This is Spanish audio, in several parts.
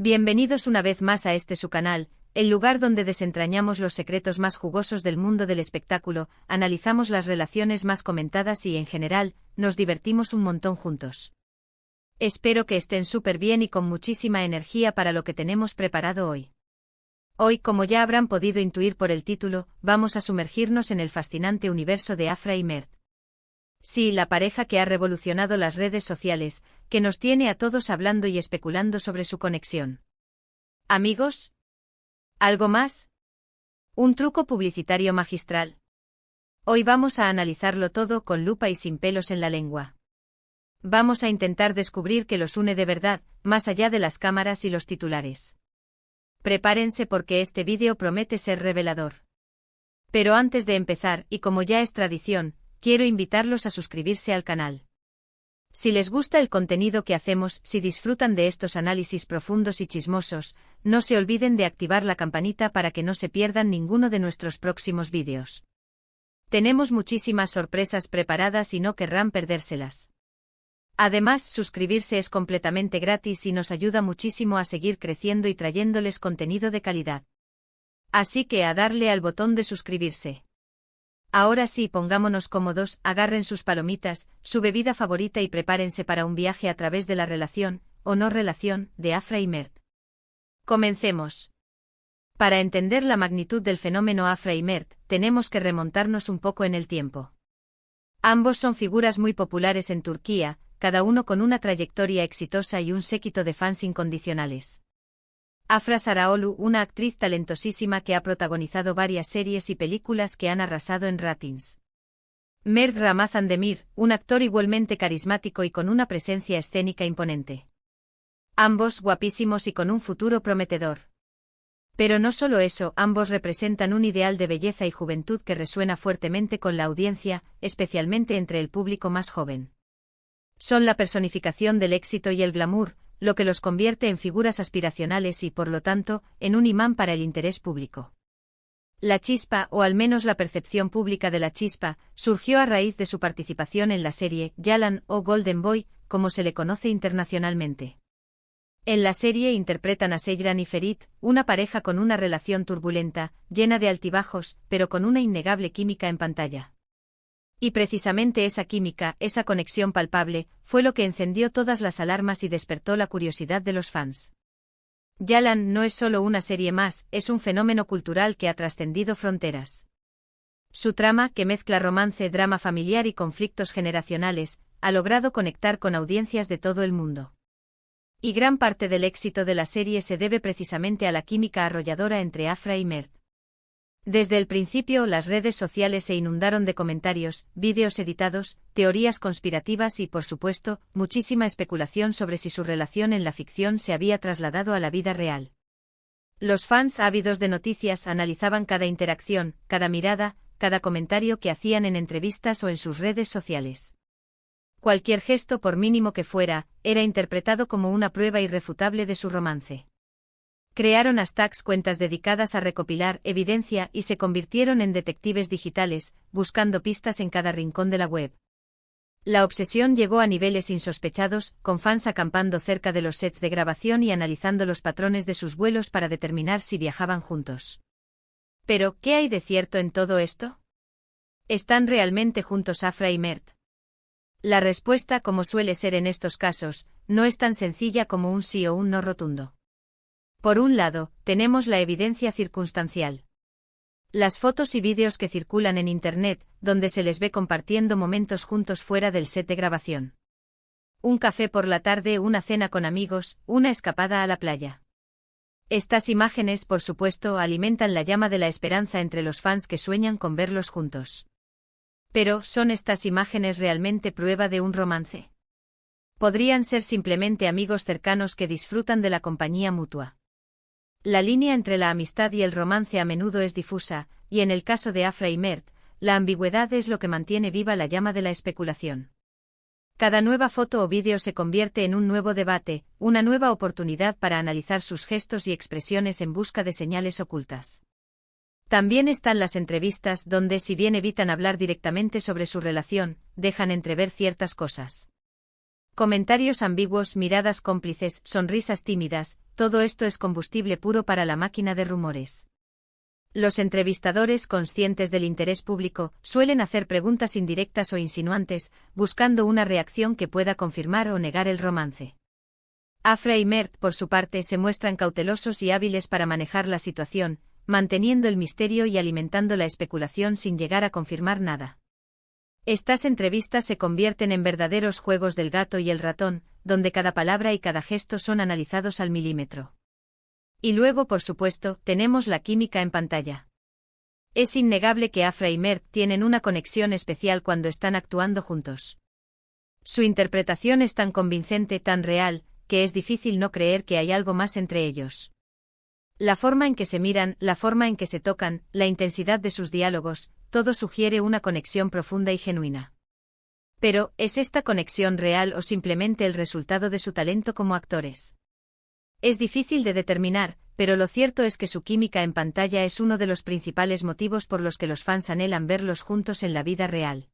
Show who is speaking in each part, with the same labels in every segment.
Speaker 1: Bienvenidos una vez más a su canal, el lugar donde desentrañamos los secretos más jugosos del mundo del espectáculo, analizamos las relaciones más comentadas y, en general, nos divertimos un montón juntos. Espero que estén súper bien y con muchísima energía para lo que tenemos preparado hoy. Hoy, como ya habrán podido intuir por el título, vamos a sumergirnos en el fascinante universo de Afra y Mert. Sí, la pareja que ha revolucionado las redes sociales, que nos tiene a todos hablando y especulando sobre su conexión. ¿Amigos? ¿Algo más? ¿Un truco publicitario magistral? Hoy vamos a analizarlo todo con lupa y sin pelos en la lengua. Vamos a intentar descubrir qué los une de verdad, más allá de las cámaras y los titulares. Prepárense porque este vídeo promete ser revelador. Pero antes de empezar, y como ya es tradición, quiero invitarlos a suscribirse al canal. Si les gusta el contenido que hacemos, si disfrutan de estos análisis profundos y chismosos, no se olviden de activar la campanita para que no se pierdan ninguno de nuestros próximos vídeos. Tenemos muchísimas sorpresas preparadas y no querrán perdérselas. Además, suscribirse es completamente gratis y nos ayuda muchísimo a seguir creciendo y trayéndoles contenido de calidad. Así que a darle al botón de suscribirse. Ahora sí, pongámonos cómodos, agarren sus palomitas, su bebida favorita y prepárense para un viaje a través de la relación, o no relación, de Afra y Mert. Comencemos. Para entender la magnitud del fenómeno Afra y Mert, tenemos que remontarnos un poco en el tiempo. Ambos son figuras muy populares en Turquía, cada uno con una trayectoria exitosa y un séquito de fans incondicionales. Afra Sarıoğlu, una actriz talentosísima que ha protagonizado varias series y películas que han arrasado en ratings. Mert Ramazan Demir, un actor igualmente carismático y con una presencia escénica imponente. Ambos guapísimos y con un futuro prometedor. Pero no solo eso, ambos representan un ideal de belleza y juventud que resuena fuertemente con la audiencia, especialmente entre el público más joven. Son la personificación del éxito y el glamour, lo que los convierte en figuras aspiracionales y, por lo tanto, en un imán para el interés público. La chispa, o al menos la percepción pública de la chispa, surgió a raíz de su participación en la serie Yalan o Golden Boy, como se le conoce internacionalmente. En la serie interpretan a Seyran y Ferit, una pareja con una relación turbulenta, llena de altibajos, pero con una innegable química en pantalla. Y precisamente esa química, esa conexión palpable, fue lo que encendió todas las alarmas y despertó la curiosidad de los fans. Yalan no es solo una serie más, es un fenómeno cultural que ha trascendido fronteras. Su trama, que mezcla romance, drama familiar y conflictos generacionales, ha logrado conectar con audiencias de todo el mundo. Y gran parte del éxito de la serie se debe precisamente a la química arrolladora entre Afra y Mert. Desde el principio, las redes sociales se inundaron de comentarios, vídeos editados, teorías conspirativas y, por supuesto, muchísima especulación sobre si su relación en la ficción se había trasladado a la vida real. Los fans ávidos de noticias analizaban cada interacción, cada mirada, cada comentario que hacían en entrevistas o en sus redes sociales. Cualquier gesto, por mínimo que fuera, era interpretado como una prueba irrefutable de su romance. Crearon hashtags, cuentas dedicadas a recopilar evidencia y se convirtieron en detectives digitales, buscando pistas en cada rincón de la web. La obsesión llegó a niveles insospechados, con fans acampando cerca de los sets de grabación y analizando los patrones de sus vuelos para determinar si viajaban juntos. Pero, ¿qué hay de cierto en todo esto? ¿Están realmente juntos Afra y Mert? La respuesta, como suele ser en estos casos, no es tan sencilla como un sí o un no rotundo. Por un lado, tenemos la evidencia circunstancial. Las fotos y vídeos que circulan en Internet, donde se les ve compartiendo momentos juntos fuera del set de grabación. Un café por la tarde, una cena con amigos, una escapada a la playa. Estas imágenes, por supuesto, alimentan la llama de la esperanza entre los fans que sueñan con verlos juntos. Pero, ¿son estas imágenes realmente prueba de un romance? Podrían ser simplemente amigos cercanos que disfrutan de la compañía mutua. La línea entre la amistad y el romance a menudo es difusa, y en el caso de Afra y Mert, la ambigüedad es lo que mantiene viva la llama de la especulación. Cada nueva foto o vídeo se convierte en un nuevo debate, una nueva oportunidad para analizar sus gestos y expresiones en busca de señales ocultas. También están las entrevistas donde, si bien evitan hablar directamente sobre su relación, dejan entrever ciertas cosas. Comentarios ambiguos, miradas cómplices, sonrisas tímidas, todo esto es combustible puro para la máquina de rumores. Los entrevistadores, conscientes del interés público, suelen hacer preguntas indirectas o insinuantes, buscando una reacción que pueda confirmar o negar el romance. Afra y Mert, por su parte, se muestran cautelosos y hábiles para manejar la situación, manteniendo el misterio y alimentando la especulación sin llegar a confirmar nada. Estas entrevistas se convierten en verdaderos juegos del gato y el ratón, donde cada palabra y cada gesto son analizados al milímetro. Y luego, por supuesto, tenemos la química en pantalla. Es innegable que Afra y Mert tienen una conexión especial cuando están actuando juntos. Su interpretación es tan convincente, tan real, que es difícil no creer que hay algo más entre ellos. La forma en que se miran, la forma en que se tocan, la intensidad de sus diálogos, todo sugiere una conexión profunda y genuina. Pero, ¿es esta conexión real o simplemente el resultado de su talento como actores? Es difícil de determinar, pero lo cierto es que su química en pantalla es uno de los principales motivos por los que los fans anhelan verlos juntos en la vida real.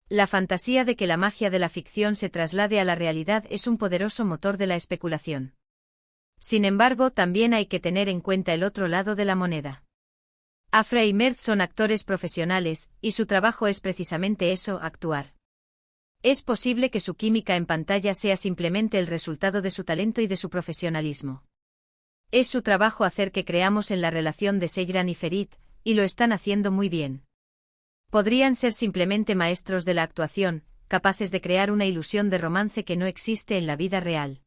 Speaker 1: La fantasía de que la magia de la ficción se traslade a la realidad es un poderoso motor de la especulación. Sin embargo, también hay que tener en cuenta el otro lado de la moneda. Afra y Mert son actores profesionales, y su trabajo es precisamente eso, actuar. Es posible que su química en pantalla sea simplemente el resultado de su talento y de su profesionalismo. Es su trabajo hacer que creamos en la relación de Seyran y Ferit, y lo están haciendo muy bien. Podrían ser simplemente maestros de la actuación, capaces de crear una ilusión de romance que no existe en la vida real.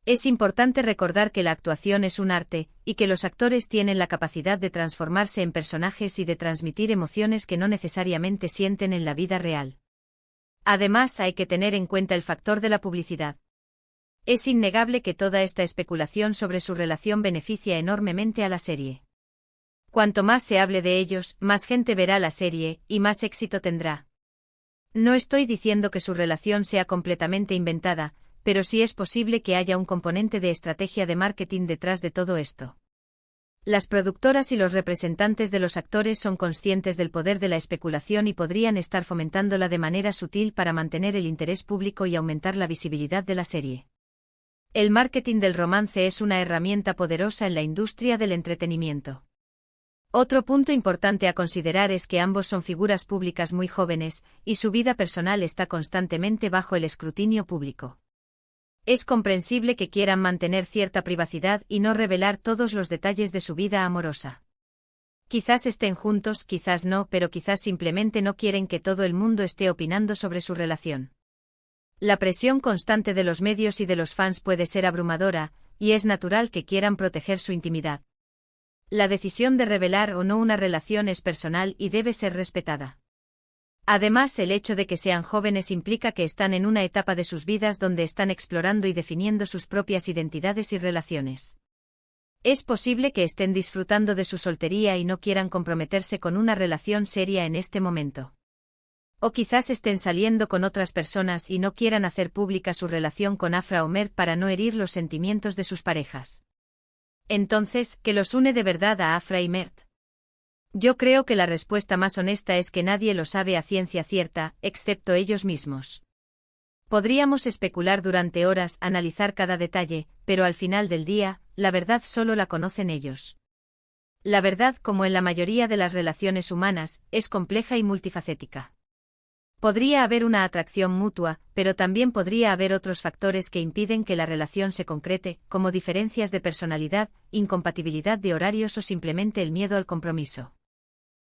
Speaker 1: Es importante recordar que la actuación es un arte, y que los actores tienen la capacidad de transformarse en personajes y de transmitir emociones que no necesariamente sienten en la vida real. Además, hay que tener en cuenta el factor de la publicidad. Es innegable que toda esta especulación sobre su relación beneficia enormemente a la serie. Cuanto más se hable de ellos, más gente verá la serie, y más éxito tendrá. No estoy diciendo que su relación sea completamente inventada, pero sí es posible que haya un componente de estrategia de marketing detrás de todo esto. Las productoras y los representantes de los actores son conscientes del poder de la especulación y podrían estar fomentándola de manera sutil para mantener el interés público y aumentar la visibilidad de la serie. El marketing del romance es una herramienta poderosa en la industria del entretenimiento. Otro punto importante a considerar es que ambos son figuras públicas muy jóvenes, y su vida personal está constantemente bajo el escrutinio público. Es comprensible que quieran mantener cierta privacidad y no revelar todos los detalles de su vida amorosa. Quizás estén juntos, quizás no, pero quizás simplemente no quieren que todo el mundo esté opinando sobre su relación. La presión constante de los medios y de los fans puede ser abrumadora, y es natural que quieran proteger su intimidad. La decisión de revelar o no una relación es personal y debe ser respetada. Además, el hecho de que sean jóvenes implica que están en una etapa de sus vidas donde están explorando y definiendo sus propias identidades y relaciones. Es posible que estén disfrutando de su soltería y no quieran comprometerse con una relación seria en este momento. O quizás estén saliendo con otras personas y no quieran hacer pública su relación con Afra o Mert para no herir los sentimientos de sus parejas. Entonces, ¿qué los une de verdad a Afra y Mert? Yo creo que la respuesta más honesta es que nadie lo sabe a ciencia cierta, excepto ellos mismos. Podríamos especular durante horas, analizar cada detalle, pero al final del día, la verdad solo la conocen ellos. La verdad, como en la mayoría de las relaciones humanas, es compleja y multifacética. Podría haber una atracción mutua, pero también podría haber otros factores que impiden que la relación se concrete, como diferencias de personalidad, incompatibilidad de horarios o simplemente el miedo al compromiso.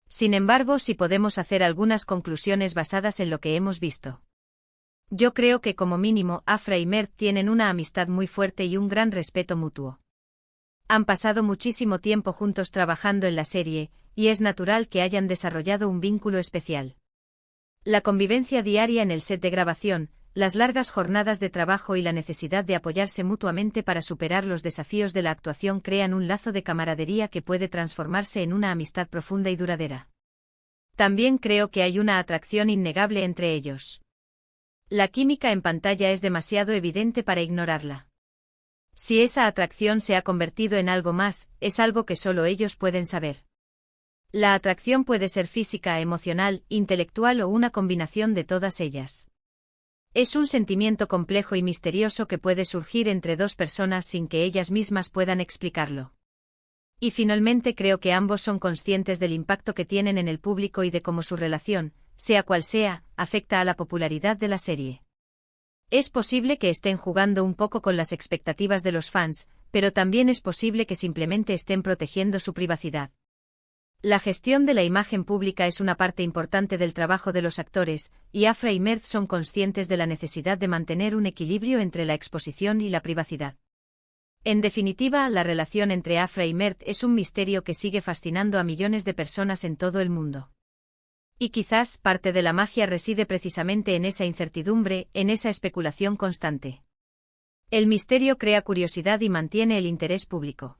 Speaker 1: Sin embargo, sí podemos hacer algunas conclusiones basadas en lo que hemos visto. Yo creo que como mínimo Afra y Mert tienen una amistad muy fuerte y un gran respeto mutuo. Han pasado muchísimo tiempo juntos trabajando en la serie, y es natural que hayan desarrollado un vínculo especial. La convivencia diaria en el set de grabación, las largas jornadas de trabajo y la necesidad de apoyarse mutuamente para superar los desafíos de la actuación crean un lazo de camaradería que puede transformarse en una amistad profunda y duradera. También creo que hay una atracción innegable entre ellos. La química en pantalla es demasiado evidente para ignorarla. Si esa atracción se ha convertido en algo más, es algo que solo ellos pueden saber. La atracción puede ser física, emocional, intelectual o una combinación de todas ellas. Es un sentimiento complejo y misterioso que puede surgir entre dos personas sin que ellas mismas puedan explicarlo. Y finalmente creo que ambos son conscientes del impacto que tienen en el público y de cómo su relación, sea cual sea, afecta a la popularidad de la serie. Es posible que estén jugando un poco con las expectativas de los fans, pero también es posible que simplemente estén protegiendo su privacidad. La gestión de la imagen pública es una parte importante del trabajo de los actores, y Afra y Mert son conscientes de la necesidad de mantener un equilibrio entre la exposición y la privacidad. En definitiva, la relación entre Afra y Mert es un misterio que sigue fascinando a millones de personas en todo el mundo. Y quizás parte de la magia reside precisamente en esa incertidumbre, en esa especulación constante. El misterio crea curiosidad y mantiene el interés público.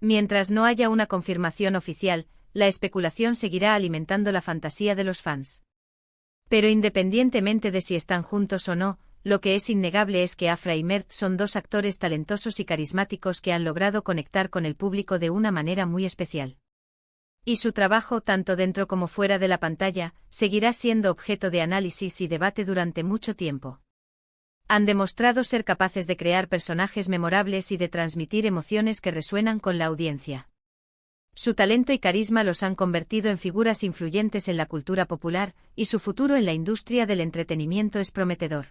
Speaker 1: Mientras no haya una confirmación oficial, la especulación seguirá alimentando la fantasía de los fans. Pero independientemente de si están juntos o no, lo que es innegable es que Afra y Mert son dos actores talentosos y carismáticos que han logrado conectar con el público de una manera muy especial. Y su trabajo, tanto dentro como fuera de la pantalla, seguirá siendo objeto de análisis y debate durante mucho tiempo. Han demostrado ser capaces de crear personajes memorables y de transmitir emociones que resuenan con la audiencia. Su talento y carisma los han convertido en figuras influyentes en la cultura popular, y su futuro en la industria del entretenimiento es prometedor.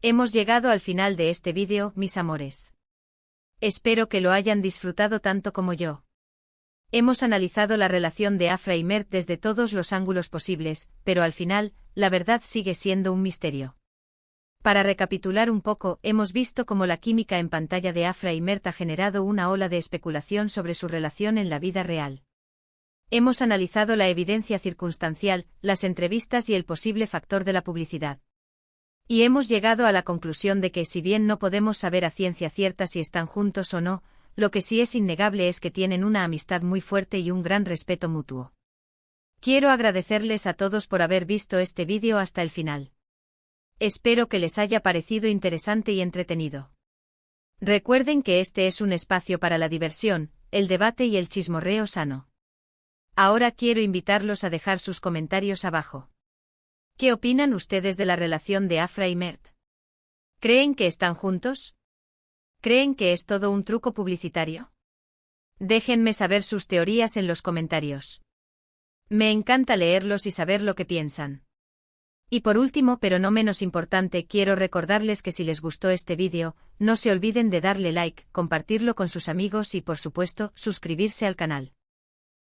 Speaker 1: Hemos llegado al final de este vídeo, mis amores. Espero que lo hayan disfrutado tanto como yo. Hemos analizado la relación de Afra y Mert desde todos los ángulos posibles, pero al final, la verdad sigue siendo un misterio. Para recapitular un poco, hemos visto cómo la química en pantalla de Afra y Mert ha generado una ola de especulación sobre su relación en la vida real. Hemos analizado la evidencia circunstancial, las entrevistas y el posible factor de la publicidad. Y hemos llegado a la conclusión de que si bien no podemos saber a ciencia cierta si están juntos o no, lo que sí es innegable es que tienen una amistad muy fuerte y un gran respeto mutuo. Quiero agradecerles a todos por haber visto este vídeo hasta el final. Espero que les haya parecido interesante y entretenido. Recuerden que este es un espacio para la diversión, el debate y el chismorreo sano. Ahora quiero invitarlos a dejar sus comentarios abajo. ¿Qué opinan ustedes de la relación de Afra y Mert? ¿Creen que están juntos? ¿Creen que es todo un truco publicitario? Déjenme saber sus teorías en los comentarios. Me encanta leerlos y saber lo que piensan. Y por último, pero no menos importante, quiero recordarles que si les gustó este vídeo, no se olviden de darle like, compartirlo con sus amigos y, por supuesto, suscribirse al canal.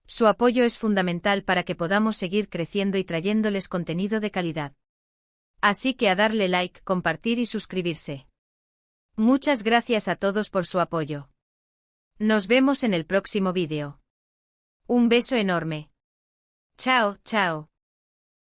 Speaker 1: Su apoyo es fundamental para que podamos seguir creciendo y trayéndoles contenido de calidad. Así que a darle like, compartir y suscribirse. Muchas gracias a todos por su apoyo. Nos vemos en el próximo vídeo. Un beso enorme. Chao, chao.